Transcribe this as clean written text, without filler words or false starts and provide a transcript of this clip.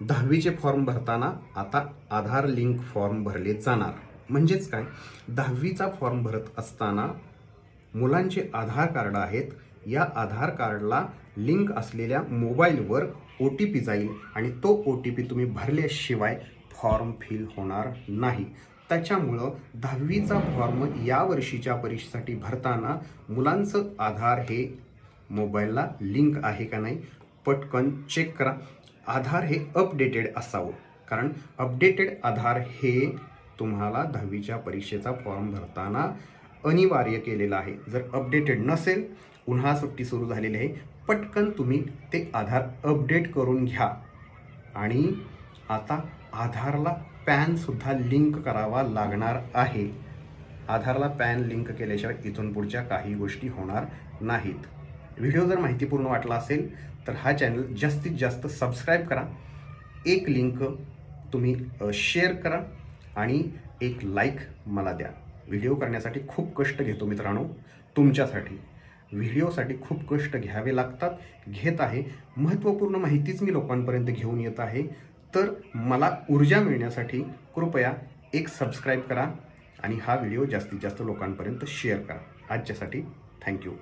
10वीचे form भरताना आता आधार link form भरले जाणार. म्हणजेच काय, 10वीचा फॉर्म भरत असताना मुलांचे आधार कार्ड आहेत, या आधार कार्डला लिंक असलेल्या मोबाईलवर OTP जाईल आणि तो OTP तुम्ही भरल्याशिवाय फॉर्म फिल होणार नाही. त्याच्यामुळं 10वीचा फॉर्म या वर्षीच्या परीक्षेसाठी भरताना मुलांचं आधार हे मोबाईलला लिंक आहे का नाही पटकन चेक करा. आधार हे अपडेटेड असावं, कारण अपडेटेड आधार हे तुम्हाला 10वीच्या परीक्षेचा फॉर्म भरताना अनिवार्य केलेलं आहे. जर अपडेटेड नसेल, उन्हाळा सुट्टी सुरू झालेली आहे, पटकन तुम्ही ते आधार अपडेट करून घ्या. आणि आता आधारला पॅनसुद्धा लिंक करावा लागणार आहे. आधारला पॅन लिंक केल्याशिवाय इथून पुढच्या काही गोष्टी होणार नाहीत. व्हिडिओ जर माहितीपूर्ण वाटला असेल तर हा चॅनल जास्तीत जास्त सबस्क्राईब करा, एक लिंक तुम्ही शेअर करा आणि एक लाईक मला द्या. व्हिडिओ करण्यासाठी खूप कष्ट घेतो मित्रांनो, तुमच्यासाठी. व्हिडिओसाठी खूप कष्ट घ्यावे लागतात, घेत आहे. महत्त्वपूर्ण माहितीच मी लोकांपर्यंत घेऊन येत आहे. तर मला ऊर्जा मिळण्यासाठी कृपया एक सबस्क्राईब करा आणि हा व्हिडिओ जास्तीत जास्त लोकांपर्यंत शेअर करा. आजच्यासाठी थँक्यू.